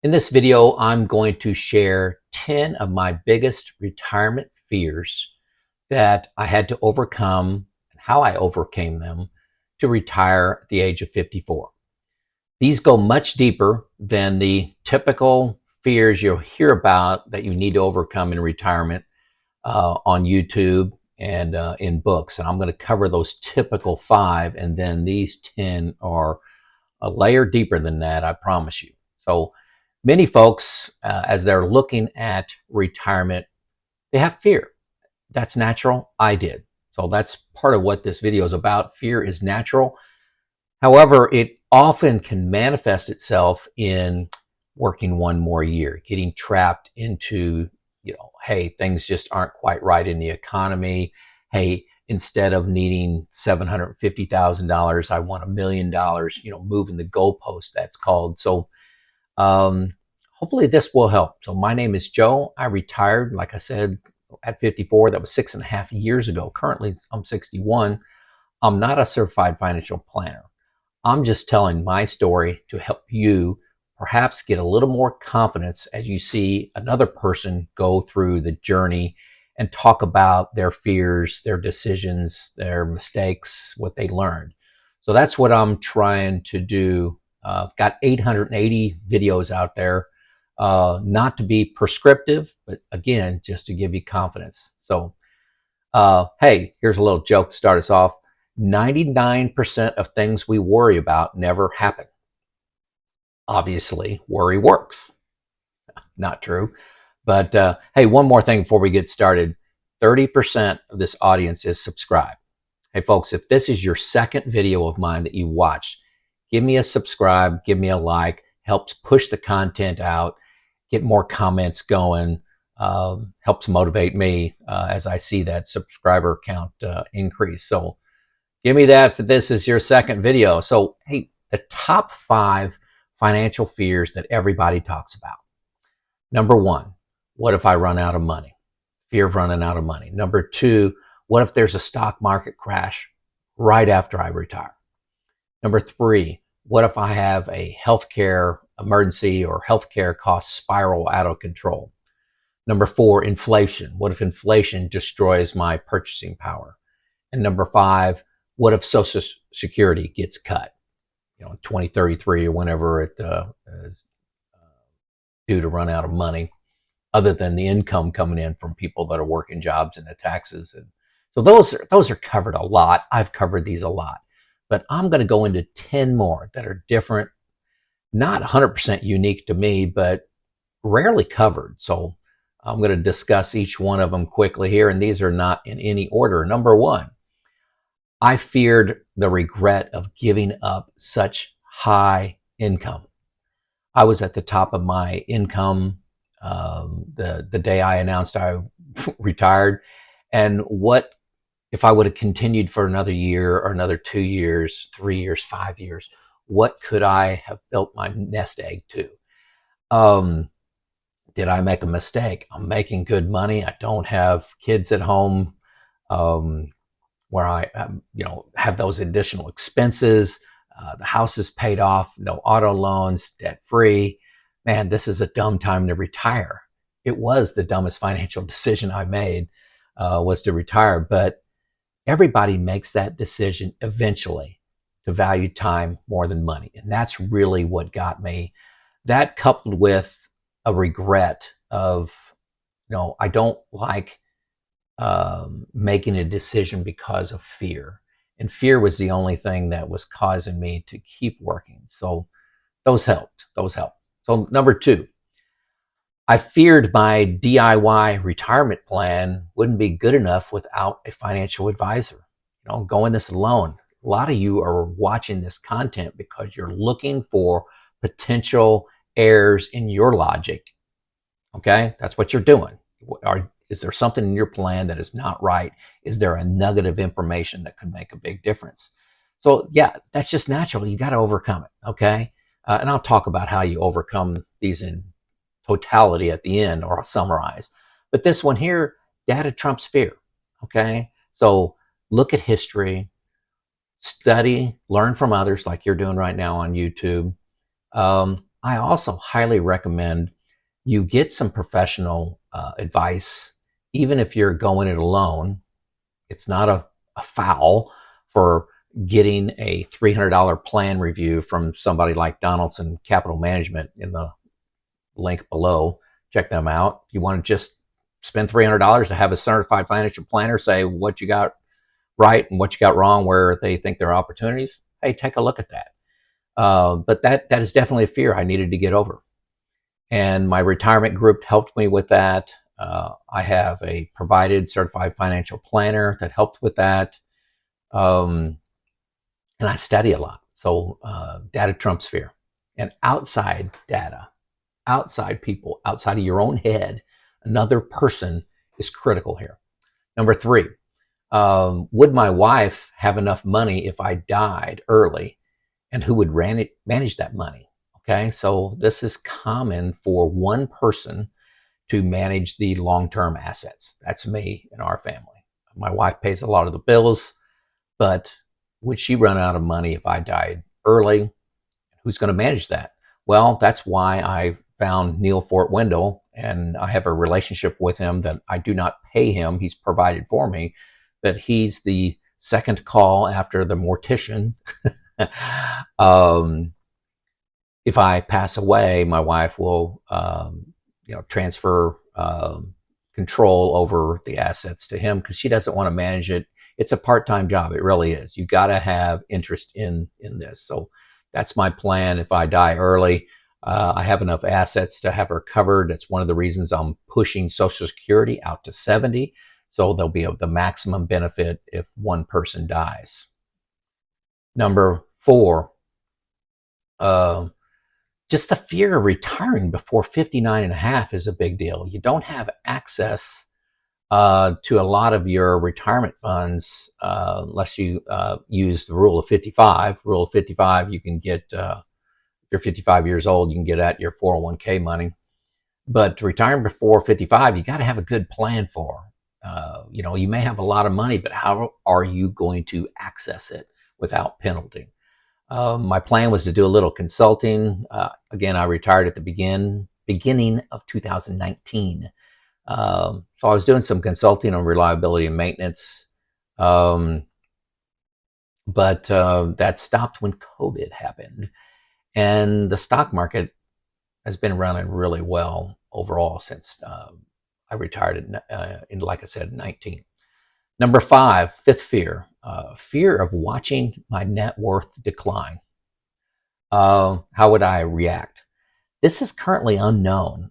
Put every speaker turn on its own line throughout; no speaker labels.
In this video, I'm going to share 10 of my biggest retirement fears that I had to overcome and how I overcame them to retire at the age of 54. These go much deeper than the typical fears you'll hear about that you need to overcome in retirement on YouTube and in books. And I'm going to cover those typical 5, and then these 10 are a layer deeper than that, I promise you. So many folks, as they're looking at retirement, they have fear. That's natural. I did. So that's part of what this video is about. Fear is natural. However, it often can manifest itself in working one more year, getting trapped into, hey, things just aren't quite right in the economy. Hey, instead of needing $750,000, I want $1 million, moving the goalpost, that's called. So hopefully this will help. So my name is Joe. I retired, like I said, at 54. That was 6.5 years ago. Currently, I'm 61. I'm not a certified financial planner. I'm just telling my story to help you perhaps get a little more confidence as you see another person go through the journey and talk about their fears, their decisions, their mistakes, what they learned. So that's what I'm trying to do. I've got 880 videos out there, not to be prescriptive, but again, just to give you confidence. So, hey, here's a little joke to start us off. 99% of things we worry about never happen. Obviously, worry works. Not true. But hey, one more thing before we get started. 30% of this audience is subscribed. Hey, folks, if this is your second video of mine that you watched, give me a subscribe, give me a like, helps push the content out, get more comments going, helps motivate me as I see that subscriber count increase. So give me that if this is your second video. So, hey, the top 5 financial fears that everybody talks about. Number 1, what if I run out of money? Fear of running out of money. Number 2, what if there's a stock market crash right after I retire? Number 3, what if I have a healthcare emergency or healthcare costs spiral out of control? Number 4, inflation. What if inflation destroys my purchasing power? And number 5, what if Social Security gets cut, 2033 or whenever it is due to run out of money, other than the income coming in from people that are working jobs and the taxes. And so those are covered a lot. I've covered these a lot, but I'm going to go into 10 more that are different, not 100% unique to me, but rarely covered. So I'm going to discuss each one of them quickly here, and these are not in any order. Number 1, I feared the regret of giving up such high income. I was at the top of my income the day I announced I retired. And what if I would have continued for another year or another 2 years, 3 years, 5 years? What could I have built my nest egg to? Did I make a mistake? I'm making good money. I don't have kids at home. Where I, have those additional expenses. The house is paid off, no auto loans, debt free. Man, this is a dumb time to retire. It was the dumbest financial decision I made, was to retire. But everybody makes that decision eventually to value time more than money. And that's really what got me. That coupled with a regret of, I don't like making a decision because of fear. And fear was the only thing that was causing me to keep working. So those helped. So number 2, I feared my DIY retirement plan wouldn't be good enough without a financial advisor. Going this alone. A lot of you are watching this content because you're looking for potential errors in your logic. Okay, that's what you're doing. Is there something in your plan that is not right? Is there a nugget of information that could make a big difference? So yeah, that's just natural. You got to overcome it. Okay. And I'll talk about how you overcome these in totality at the end, or I'll summarize. But this one here, data trumps fear. Okay. So look at history, study, learn from others like you're doing right now on YouTube. I also highly recommend you get some professional advice, even if you're going it alone. It's not a foul for getting a $300 plan review from somebody like Donaldson Capital Management in the link below. Check them out. If you want to just spend $300 to have a certified financial planner say what you got right and what you got wrong, where they think there are opportunities, hey, take a look at that. But that is definitely a fear I needed to get over. And my retirement group helped me with that. I have a provided certified financial planner that helped with that. And I study a lot. So data trumps fear. And outside data, outside people, outside of your own head, another person is critical here. Number 3, would my wife have enough money if I died early? And who would manage that money? Okay, so this is common for one person to manage the long-term assets. That's me and our family. My wife pays a lot of the bills, but would she run out of money if I died early? Who's going to manage that? Well, that's why I found Neil Fort Wendell, and I have a relationship with him that I do not pay him. He's provided for me, but he's the second call after the mortician. If I pass away, my wife will, transfer control over the assets to him because she doesn't want to manage it. It's a part-time job. It really is. You got to have interest in this. So that's my plan. If I die early, I have enough assets to have her covered. That's one of the reasons I'm pushing Social Security out to 70. So there'll be the maximum benefit if one person dies. Number 4, just the fear of retiring before 59 and a half is a big deal. You don't have access to a lot of your retirement funds unless you use the rule of 55. Rule of 55, you can get, if you're 55 years old, you can get at your 401k money. But retiring before 55, you got to have a good plan for. You may have a lot of money, but how are you going to access it without penalty? My plan was to do a little consulting. Again, I retired at the beginning of 2019. So I was doing some consulting on reliability and maintenance. But that stopped when COVID happened. And the stock market has been running really well overall since I retired in, like I said, 19. Number 5, fifth fear, fear of watching my net worth decline. How would I react? This is currently unknown.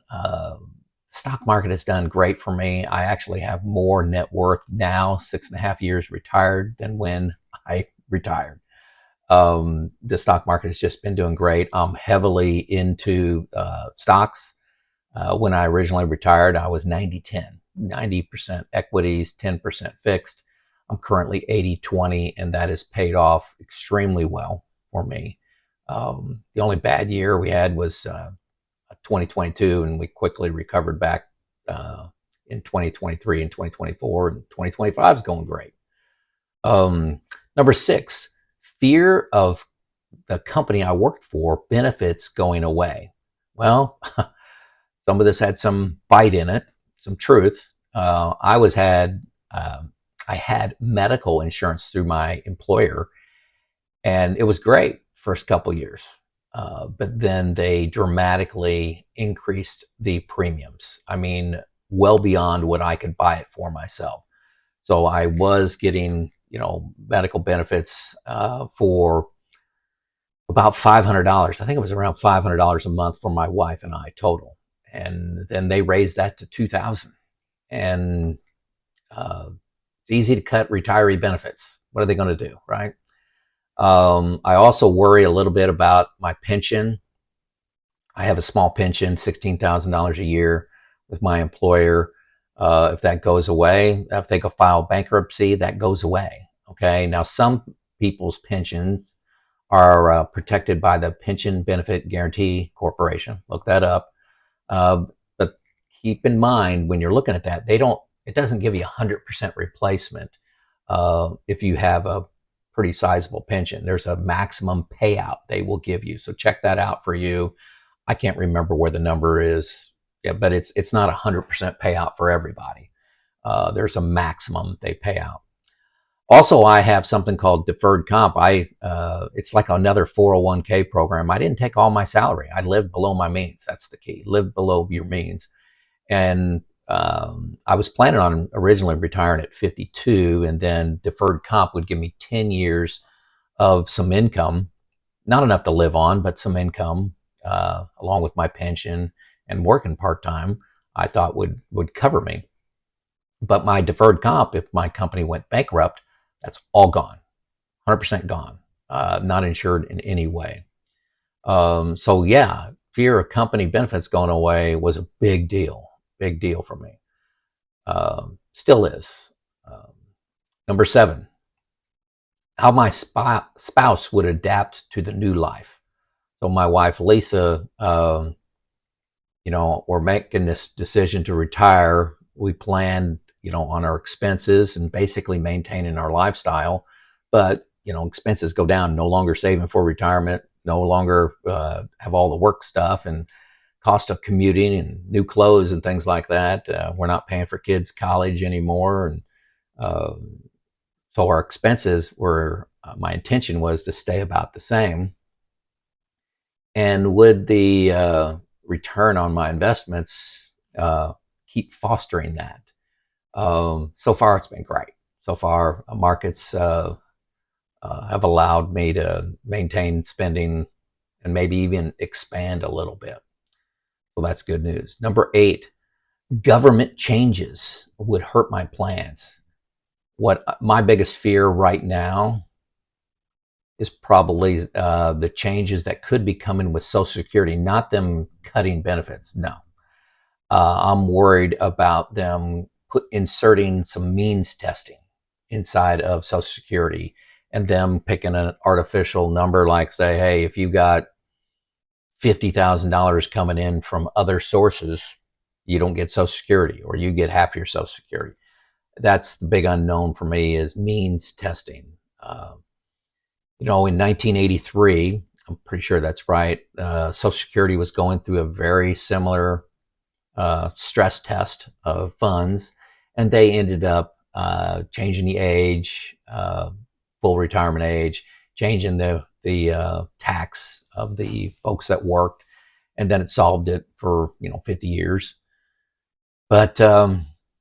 Stock market has done great for me. I actually have more net worth now, 6.5 years retired, than when I retired. The stock market has just been doing great. I'm heavily into stocks. When I originally retired, I was 90-10. 90% equities, 10% fixed. I'm currently 80-20, and that has paid off extremely well for me. The only bad year we had was 2022, and we quickly recovered back in 2023 and 2024, and 2025 is going great. Number 6, fear of the company I worked for benefits going away. Well, some of this had some bite in it, some truth. I had medical insurance through my employer, and it was great first couple years. But then they dramatically increased the premiums. I mean, well beyond what I could buy it for myself. So I was getting, medical benefits for about $500. I think it was around $500 a month for my wife and I total. And then they raised that to $2,000. And it's easy to cut retiree benefits. What are they going to do, right? I also worry a little bit about my pension. I have a small pension, $16,000 a year with my employer. If that goes away, if they go file bankruptcy, that goes away. Okay. Now, some people's pensions are protected by the Pension Benefit Guaranty Corporation. Look that up. But keep in mind when you're looking at that, it doesn't give you 100% replacement if you have a pretty sizable pension. There's a maximum payout they will give you. So check that out for you. I can't remember where the number is, yeah, but it's not 100% payout for everybody. There's a maximum they pay out. Also, I have something called deferred comp. It's like another 401k program. I didn't take all my salary. I lived below my means. That's the key. Live below your means. And I was planning on originally retiring at 52, and then deferred comp would give me 10 years of some income, not enough to live on, but some income, along with my pension and working part-time, I thought would cover me. But my deferred comp, if my company went bankrupt, that's all gone, 100% gone, not insured in any way. So yeah, fear of company benefits going away was a big deal for me. Still is. Um, Number 7, how my spouse would adapt to the new life. So my wife, Lisa, we're making this decision to retire. We planned, on our expenses and basically maintaining our lifestyle. But, expenses go down, no longer saving for retirement, no longer have all the work stuff and cost of commuting and new clothes and things like that. We're not paying for kids' college anymore. And so our expenses were, my intention was to stay about the same. And would the return on my investments keep fostering that? So far, it's been great. So far, markets have allowed me to maintain spending and maybe even expand a little bit. So that's good news. Number 8, government changes would hurt my plans. What my biggest fear right now is probably the changes that could be coming with Social Security, not them cutting benefits. No. I'm worried about them inserting some means testing inside of Social Security and them picking an artificial number like, say, hey, if you got $50,000 coming in from other sources, you don't get Social Security, or you get half your Social Security. That's the big unknown for me, is means testing. In 1983, I'm pretty sure that's right, Social Security was going through a very similar stress test of funds, and they ended up changing the age, full retirement age, changing the tax of the folks that worked, and then it solved it for 50 years. But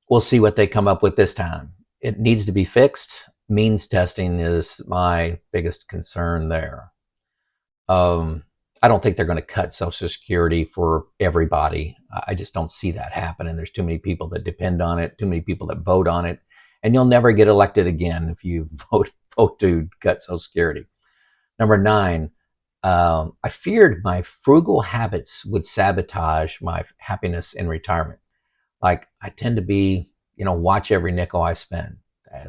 we'll see what they come up with this time. It needs to be fixed. Means testing is my biggest concern there. I don't think they're going to cut Social Security for everybody. I just don't see that happening. There's too many people that depend on it, too many people that vote on it, and you'll never get elected again if you vote to cut Social Security. Number 9, I feared my frugal habits would sabotage my happiness in retirement. Like, I tend to be, watch every nickel I spend.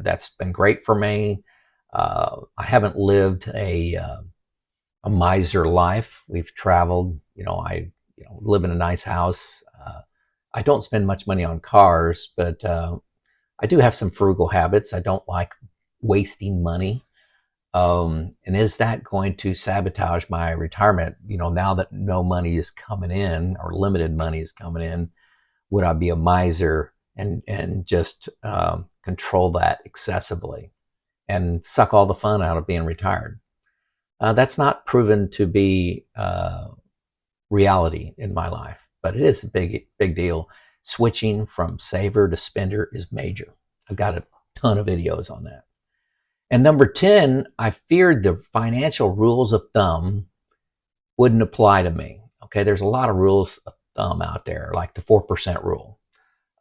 That's been great for me. I haven't lived a miser life. We've traveled. I live in a nice house. I don't spend much money on cars, but I do have some frugal habits. I don't like wasting money. And is that going to sabotage my retirement? Now that no money is coming in, or limited money is coming in, would I be a miser and just control that excessively and suck all the fun out of being retired? That's not proven to be reality in my life, but it is a big deal. Switching from saver to spender is major. I've got a ton of videos on that. And number 10, I feared the financial rules of thumb wouldn't apply to me. Okay, there's a lot of rules of thumb out there, like the 4% rule.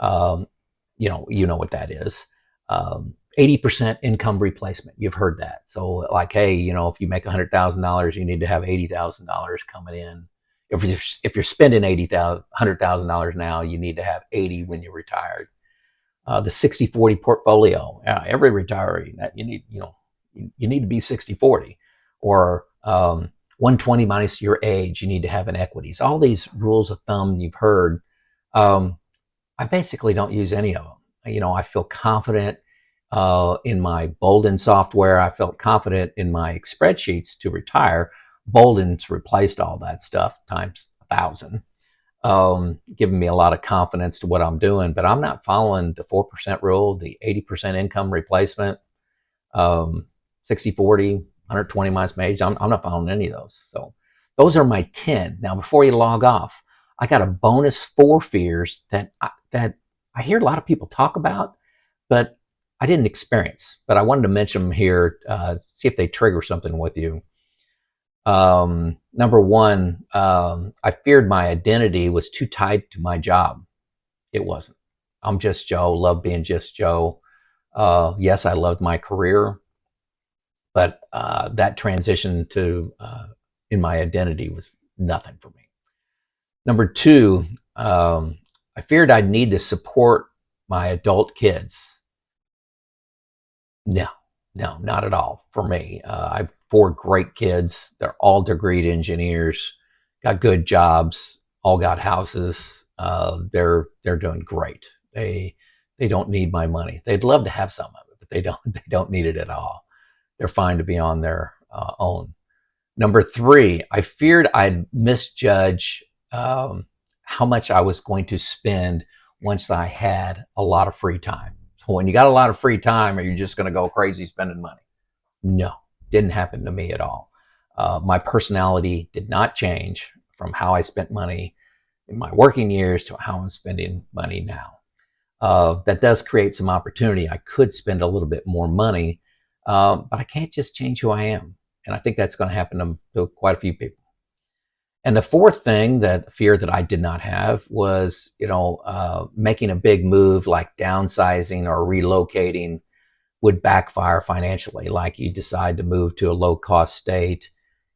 You know what that is. 80% income replacement. You've heard that. So like, hey, if you make $100,000, you need to have $80,000 coming in. If you're spending $100,000 now, you need to have 80 when you're retired. The 60-40 portfolio. Every retiree, that you need to be 60-40, or 120 minus your age. You need to have in equities. All these rules of thumb you've heard. I basically don't use any of them. I feel confident in my Boldin software. I felt confident in my spreadsheets to retire. Boldin's replaced all that stuff times 1,000, giving me a lot of confidence to what I'm doing. But I'm not following the 4% rule, the 80% income replacement, 60-40, 120 miles per age. I'm not following any of those. So those are my 10. Now, before you log off, I got a bonus 4 fears that I hear a lot of people talk about, but I didn't experience. But I wanted to mention them here, see if they trigger something with you. Number one, I feared my identity was too tied to my job. It wasn't. I'm just Joe, love being just Joe. Yes, I loved my career, but that transition to in my identity was nothing for me. Number two, I feared I'd need to support my adult kids. No, not at all for me. I have 4 great kids. They're all degreed engineers, got good jobs, all got houses. They're doing great. They don't need my money. They'd love to have some of it, but they don't need it at all. They're fine to be on their own. Number 3, I feared I'd misjudge how much I was going to spend once I had a lot of free time. So when you got a lot of free time, are you just going to go crazy spending money? No, didn't happen to me at all. My personality did not change from how I spent money in my working years to how I'm spending money now. That does create some opportunity. I could spend a little bit more money, but I can't just change who I am. And I think that's going to happen to quite a few people. And the fourth thing, that fear that I did not have, was, making a big move like downsizing or relocating would backfire financially. Like you decide to move to a low-cost state,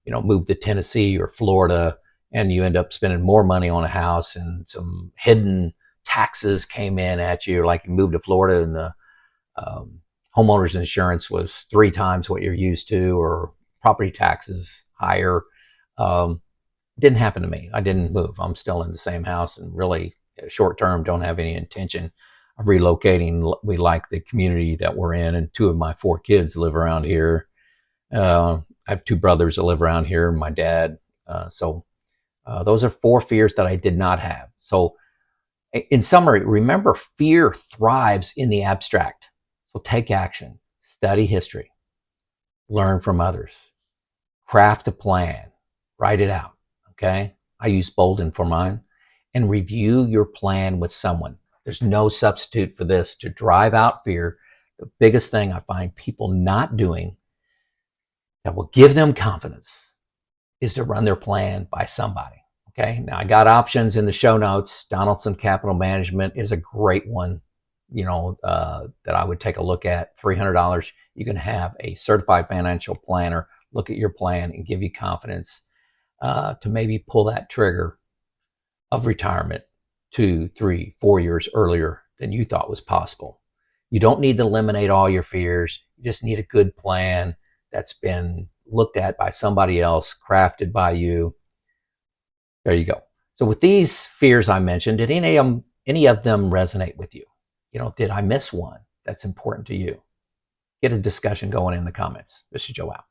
move to Tennessee or Florida, and you end up spending more money on a house, and some hidden taxes came in at you. Like you moved to Florida and the homeowner's insurance was 3 times what you're used to, or property taxes higher. Didn't happen to me. I didn't move. I'm still in the same house, and really short term don't have any intention of relocating. We like the community that we're in, and 2 of my 4 kids live around here. I have 2 brothers that live around here, and my dad. So those are 4 fears that I did not have. So in summary, remember, fear thrives in the abstract. So take action, study history, learn from others, craft a plan, write it out. Okay? I use Boldin for mine. And review your plan with someone. There's no substitute for this to drive out fear. The biggest thing I find people not doing that will give them confidence is to run their plan by somebody. Okay? Now, I got options in the show notes. Donaldson Capital Management is a great one, that I would take a look at. $300. You can have a certified financial planner look at your plan and give you confidence to maybe pull that trigger of retirement 2, 3, 4 years earlier than you thought was possible. You don't need to eliminate all your fears. You just need a good plan that's been looked at by somebody else, crafted by you. There you go. So with these fears I mentioned, did any of them resonate with you? Did I miss one that's important to you? Get a discussion going in the comments. This is Joe out.